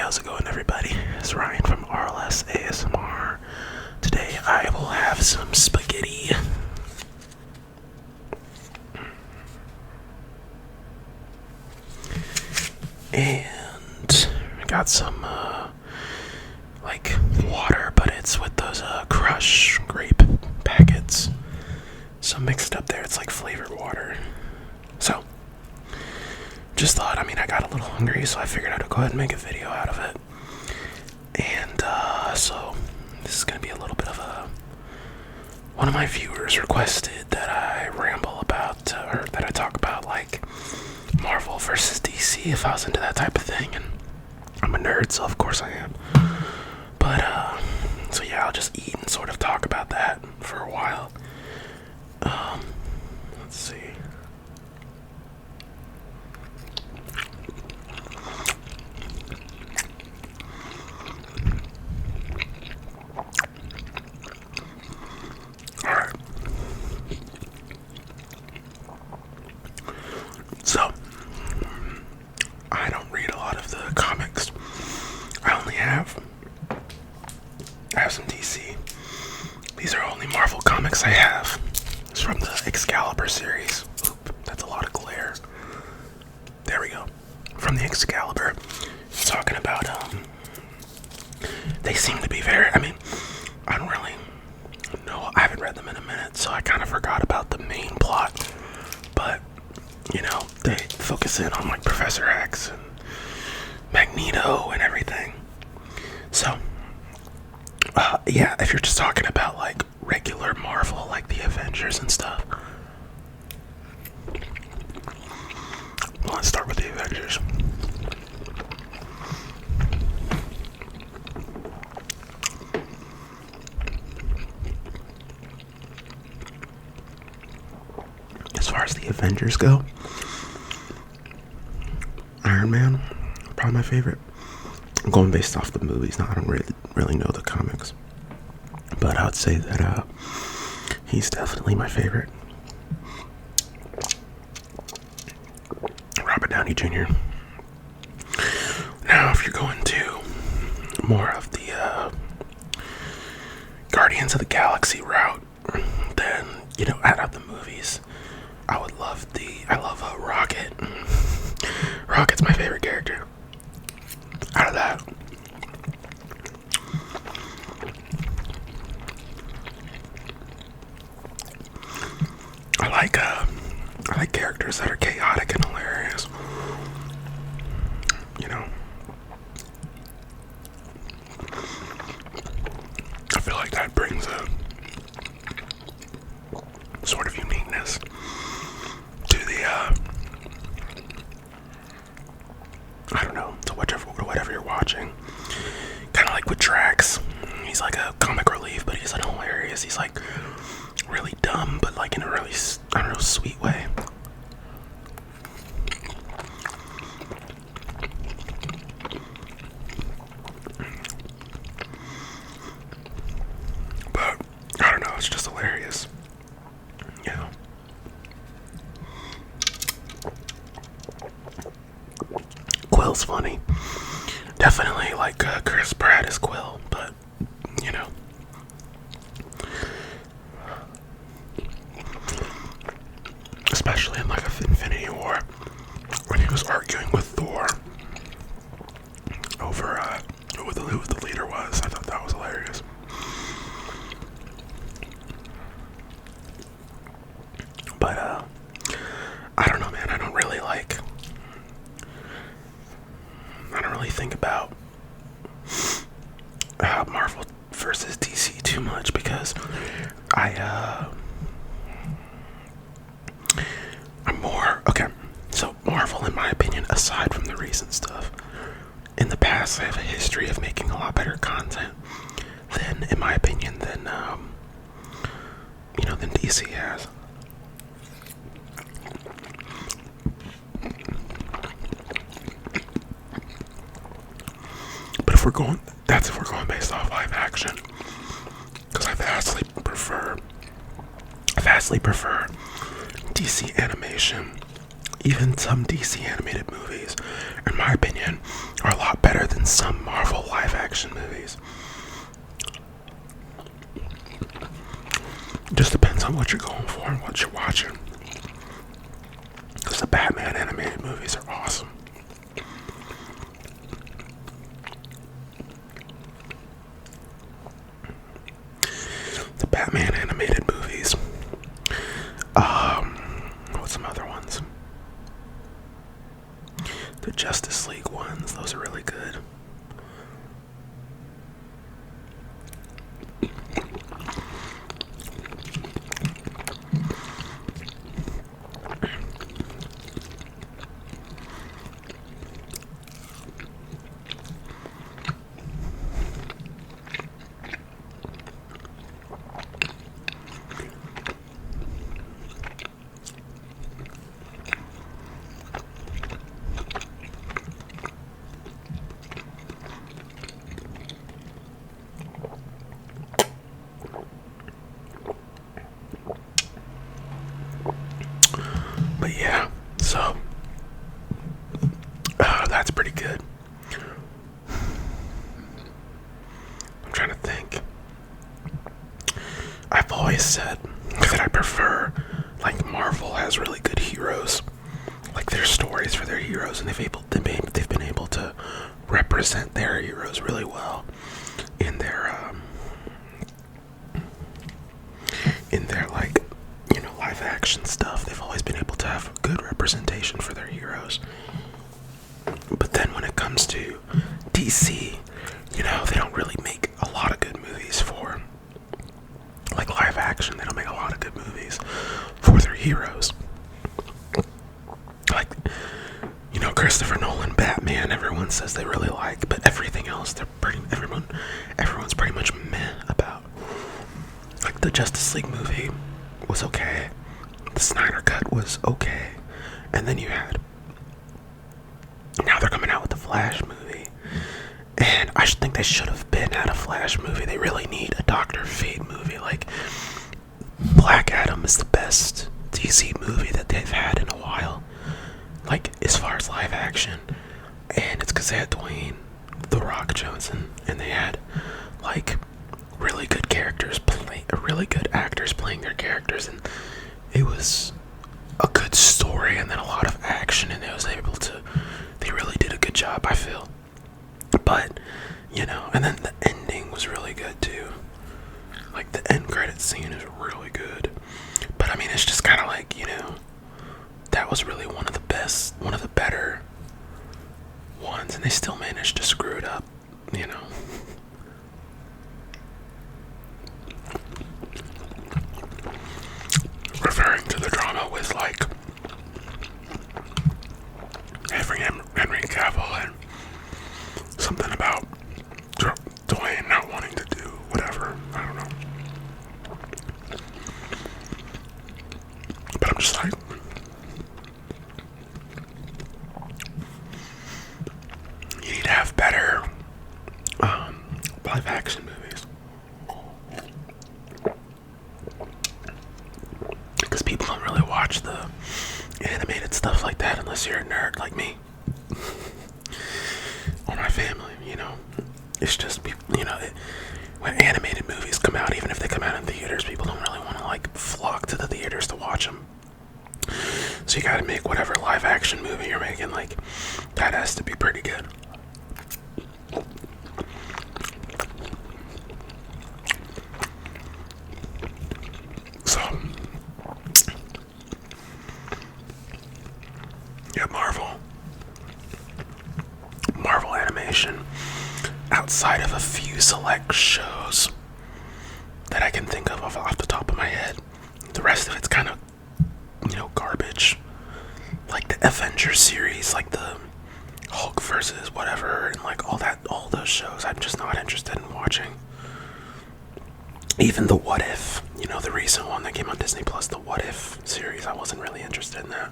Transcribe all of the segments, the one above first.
how's it going, everybody? It's Ryan from RLS ASMR. Today I will have some spaghetti. And I got some, like, water, but it's with those, crushed grape packets. So mixed up there, it's like flavored water. So, just thought, I got a little hungry, so I figured I'd go ahead and make a video out of it. And, so, this is gonna be a little bit of one of my viewers requested that I ramble about, or that I talk about, like, Marvel versus DC, if I was into that type of thing, and I'm a nerd, so of course I am. But, so yeah, I'll just eat and sort of talk about that for a while. Let's see. Alright. So, I don't read a lot of the comics. I have some DC. These are only Marvel comics I have. It's from the Excalibur series. Oop, that's a lot of glare. There we go. From the Excalibur. Talking about, they seem to be very, I don't really know. I haven't read them in a minute, so I kind of forgot about the main plot. But, they focus in on, like, Professor X and Magneto and everything. So, yeah, if you're just talking about, like, regular Marvel, like the Avengers and stuff. Well, let's start with the Avengers. As far as the Avengers go, Iron Man, probably my favorite. I'm going based off the movies now. I don't really know the comics, but I would say that he's definitely my favorite. Robert Downey Jr. Now, if you're going to more of the Guardians of the Galaxy route, then out of the movies, I love Rocket. Rocket's my favorite character. Out of that, I like characters that are chaotic and hilarious. I feel like that brings a sort of uniqueness to the I don't know, to whatever you're watching. Kind of like with Drax. He's like a comic relief, but he's like hilarious. He's like really dumb, but like in a really, I don't know, sweet way. But I don't know, it's just hilarious. Quill's funny. Definitely like Chris Pratt is Quill, but especially in like Infinity War when he was arguing with Thor over who the leader was. I thought that was hilarious. But I don't know, man. I don't really think about Marvel versus DC too much because I'm more okay. So Marvel, in my opinion, aside from the recent stuff, in the past they have a history of making a lot better content than, in my opinion, than DC has. But if we're going based off live action, because I vastly prefer DC animation. Even some DC animated movies, in my opinion, are a lot better than in some Marvel live action movies. Just depends on what you're going for and what you're watching. Because the Batman animated movies are awesome. The Batman animated movies. What's some other ones? The Justice League ones. Those are really good. But yeah, so that's pretty good. I'm trying to think. I've always said that I prefer, like, Marvel has really good heroes, like their stories for their heroes, and they've been able to represent their heroes really well in their like, live action stuff. They've always been able to have good representation for their heroes. But then when it comes to DC, they don't really make a lot of good movies for, like, live action. They don't make a lot of good movies for their heroes. Like, Christopher Nolan, Batman, everyone says they really like, but everything else, everyone's pretty much meh about. Like, the Justice League movie was okay. The Snyder Cut was okay. And then now they're coming out with the Flash movie. And I think they should have been at a Flash movie. They really need a Dr. Fate movie. Like, Black Adam is the best DC movie that they've had in a while. Like, as far as live action. And it's because they had Dwayne The Rock Johnson. And they had, like, really good really good actors playing their characters. And it was a good story and then a lot of action. And they really did a good job, I feel. But, and then the ending was really good too. Like, the end credit scene is really good. But I mean, it's just kind of like, that was really one of the better ones, and they still managed to screw it up, Referring to the drama with, like, Henry Cavill and something about Dwayne not wanting to do whatever. I don't know. But I'm just like, you need to have better live action movies. Because people don't really watch the animated stuff like that unless you're a nerd like me. Or my family, It's just, when animated movies come out, even if they come out in theaters, people don't really want to, like, flock to the theaters to watch them. So you gotta make whatever live action movie you're making, like, that has to be pretty good. So, yeah, Marvel animation, outside of a few select shows that I can think of off the top of my head, the rest of it's kind of, garbage. Like the Avengers series, like the Hulk versus whatever, and like all those shows, I'm just not interested in watching. Even the What If, the recent one that came on Disney Plus, the What If series, I wasn't really interested in that.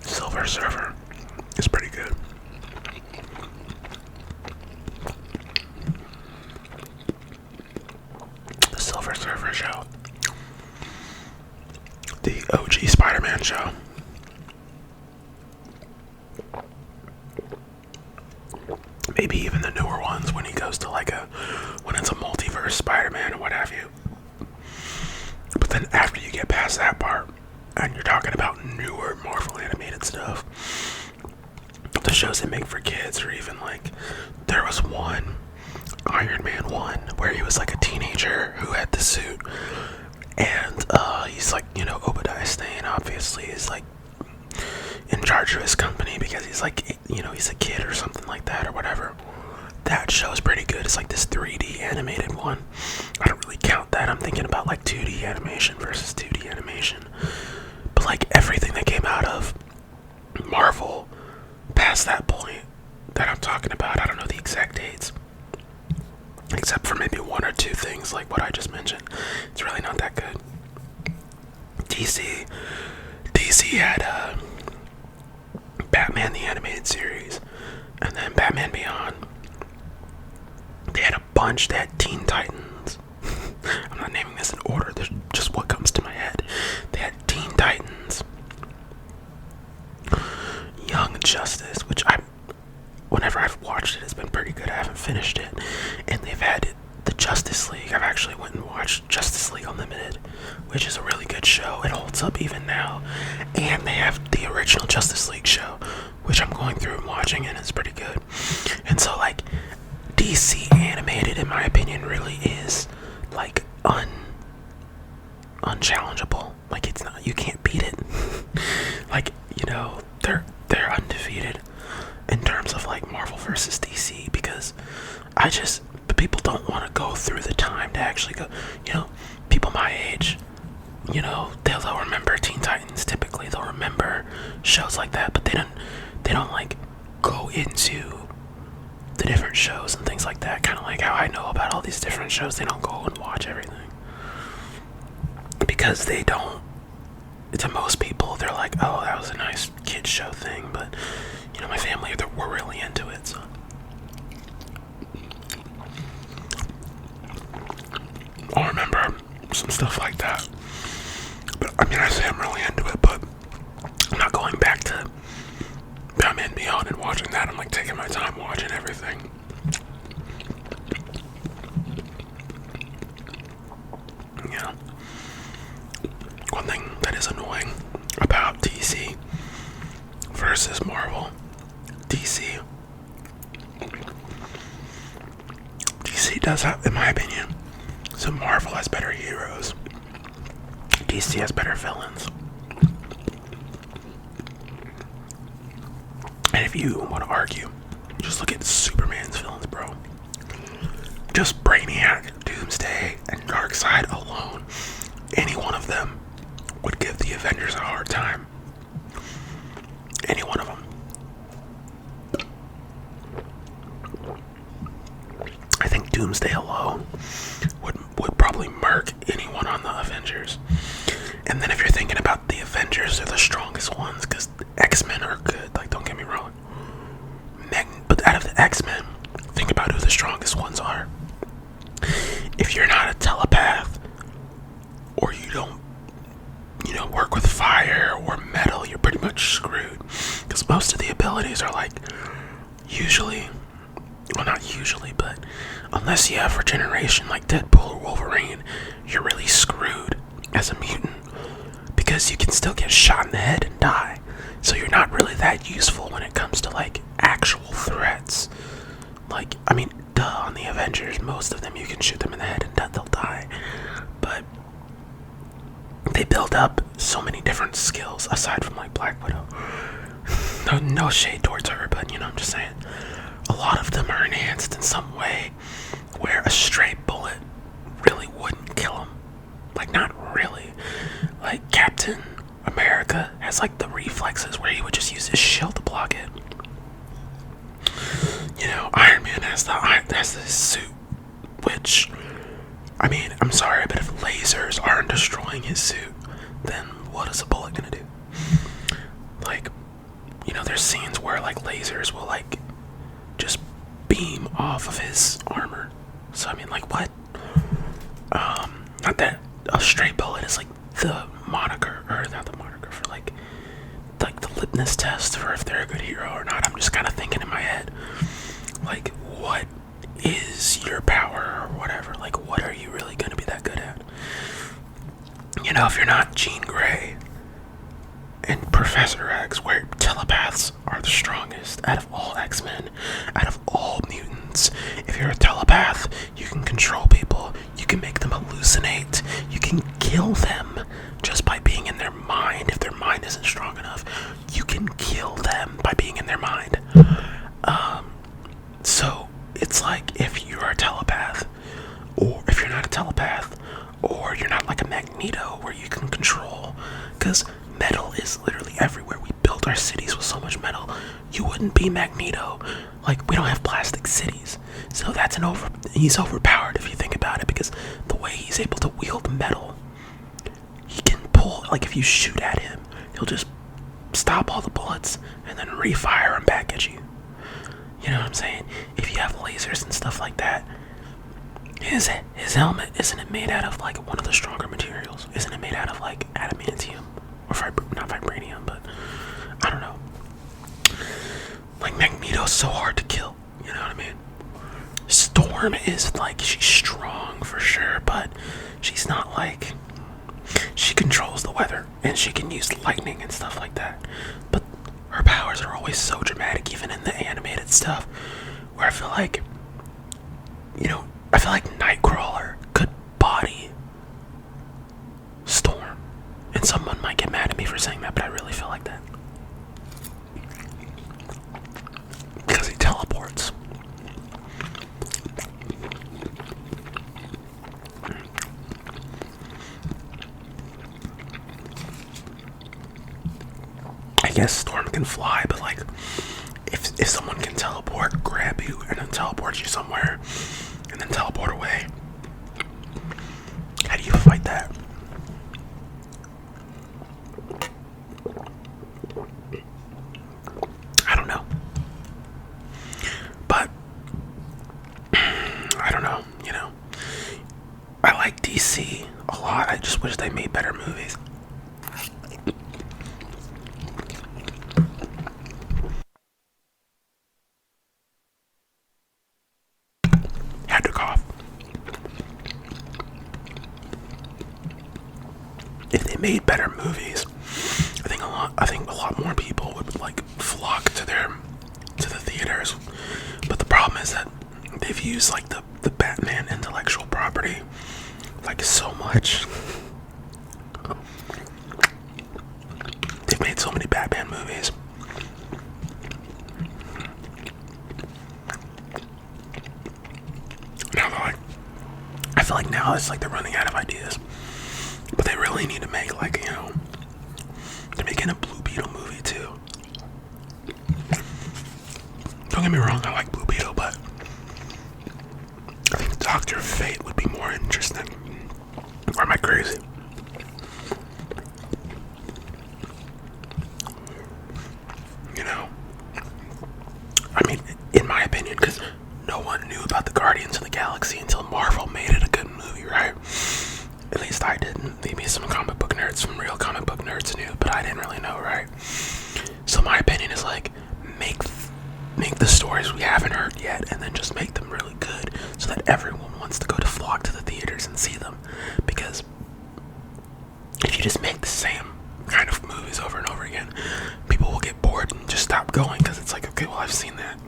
Silver Surfer is pretty good. The Silver Surfer show the OG Spider-Man show. Maybe even the newer ones when he goes to when it's a multiverse Spider-Man or what have you. But then after you get past that part, and you're talking about newer Marvel animated stuff, the shows they make for kids, or even there was one, Iron Man 1, where he was like a teenager who had the suit, and he's Obadiah Stane obviously is in charge of his company because he's he's a kid or something like that or whatever. That show's pretty good. It's this 3D animated one. I don't really count that. I'm thinking about 2D animation versus 2D animation. But everything that came out of Marvel past that point that I'm talking about, I don't know the exact dates, except for maybe one or two things like what I just mentioned. It's really not that good. DC had Batman the Animated Series, and then Batman Beyond. They had a bunch. They had Teen Titans. I'm not naming this in order. There's just what comes to my head. They had Teen Titans, Young Justice, which whenever I've watched it, it's been pretty good. I haven't finished it. And they've had the Justice League. I've actually went and watched Justice League Unlimited, which is a really good show. It holds up even now. And they have the original Justice League show, which I'm going through and watching, and it's pretty good. And so DC animated, in my opinion, really is unchallengeable. It's not, you can't beat it. They're undefeated in terms of Marvel versus DC, because people don't want to go through the time to actually go, people my age, they'll remember Teen Titans. Typically they'll remember shows like that, but they don't go into the different shows and things like that, kind of how I know about all these different shows. They don't go and watch everything because they don't. To most people, they're like, oh, that was a nice kids show thing, but my family, we're really into it. So I'll remember some stuff like that. But I say I'm really into it, but I'm not going back to Batman Beyond and watching that. I'm taking my time watching everything. Yeah. One thing that is annoying about DC versus Marvel, DC does have, in my opinion, so Marvel has better heroes, DC has better villains. And if you want to argue, just look at Superman's villains, bro. Just Brainiac, Doomsday, and Darkseid alone, any one of them would give the Avengers a hard time. Any one of them. I think Doomsday alone would probably murk anyone on the Avengers. And then if you're thinking about the Avengers, they're the strongest ones, because X-Men are good, don't get me wrong. But out of the X-Men, think about who the strongest ones are. If you're not a telepath, or you don't work with fire or metal, you're pretty much screwed. Because most of the abilities are usually, well, not usually, but unless you have regeneration like Deadpool or Wolverine, you're really screwed as a mutant. Because you can still get shot in the head and die. So you're not really that useful when it comes to actual threats. On the Avengers, most of them you can shoot them in the head and they'll die. But they build up so many different skills aside from Black Widow. No shade towards her, but I'm just saying, a lot of them are enhanced in some way where a straight bullet really wouldn't kill them. Not really. Captain America has the reflexes where he would just use his shield to block it. Iron Man has this suit, which, I'm sorry, but if lasers aren't destroying his suit, then what is a bullet gonna do? There's scenes where lasers will just beam off of his armor. So what? Not that a straight bullet is the moniker or litmus test for if they're a good hero or not. I'm just kind of thinking in my head, like, what is your power or whatever? Like, what are you really going to be that good at? You know, if you're not Jean Grey and Professor X, where telepaths are the strongest out of all X-Men, out of all mutants. If you're a telepath, you can control people, you can make them hallucinate, you can kill them just by being in their mind. If their mind isn't strong enough, you can kill them by being in their mind. So it's like, if you're a telepath, or if you're not a telepath, or you're not like a Magneto where you can control, because metal is literally everywhere. We built our cities with so much metal. You wouldn't be Magneto. Like, we don't have plastic cities. So he's overpowered if you think about it, because the way he's able to wield metal, he can pull, like, if you shoot at him, he'll just stop all the bullets and then refire them back at you. You know what I'm saying? If you have lasers and stuff like that, his helmet, isn't it made out of like one of the stronger materials? Isn't it made out of like adamantium? Or not vibranium, but I don't know. Like, Magneto's so hard to kill, you know what I mean? Storm is like, she's strong for sure, but she's not like, she controls the weather and she can use lightning and stuff like that. But her powers are always so dramatic, even in the animated stuff, where I feel like, you know, I feel like Nightcrawler could body Storm. And someone might get mad at me for saying that, but I really feel like that. Because he teleports. I guess Storm can fly, but like, if someone can teleport, grab you, and then teleport you somewhere, and then teleport away, how do you fight that? I don't know. But I don't know, you know. I like DC a lot. I just wish they made better movies. Had to cough. If they made better movies, I think a lot more people would like flock to the theaters. But the problem is that they've used like the Batman intellectual property like so much. They've made so many Batman movies. Now they're like, I feel like now it's like they're running out of ideas. But they really need to make, like, you know, they're making a Blue Beetle movie too. Don't get me wrong, I like Blue Beetle, but I think Dr. Fate would be more interesting. Or am I crazy? You know? I mean, in my opinion, because no one knew about the Guardians of the Galaxy until Marvel made it a good movie, right? At least I didn't. Maybe some comic book nerds, some real comic book nerds knew, but I didn't really know, right? So my opinion is like, make the stories we haven't heard yet, and then just make them really good, so that everyone wants to go to flock to the theaters and see them. Because if you just make the same kind of movies over and over again, people will get bored and just stop going, because it's like, okay, well, I've seen that.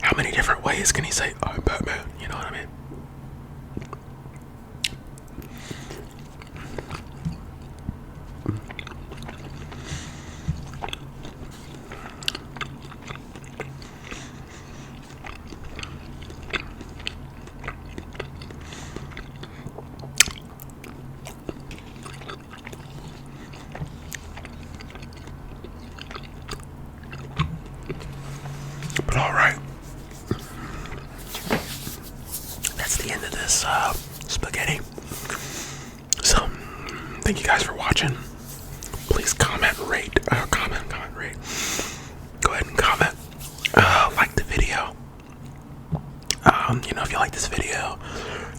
How many different ways can he say, I'm Batman? You know what I mean? But alright. That's the end of this spaghetti. So, thank you guys for watching. Please comment, rate, rate. Go ahead and comment. Like the video. You know, if you like this video,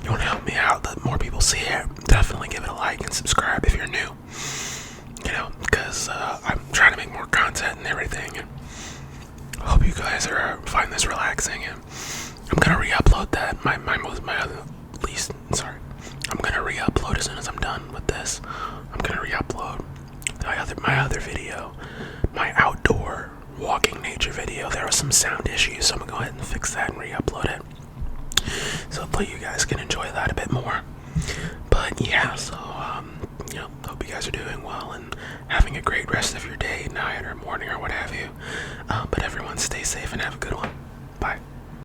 you want to help me out, let more people see it, definitely give it a like and subscribe if you're new. You know, because because I'm trying to make more content and everything. And I hope you guys find this relaxing. And I'm gonna re-upload that. My other least sorry. I'm gonna re-upload as soon as I'm done with this. I'm gonna re-upload my other video, my outdoor walking nature video. There was some sound issues, so I'm gonna go ahead and fix that and re-upload it. So hopefully you guys can enjoy that a bit more. But yeah, so hope you guys are doing well and having a great rest of your day, night, or morning, or what have you. But everyone, stay safe and have a good one. Bye.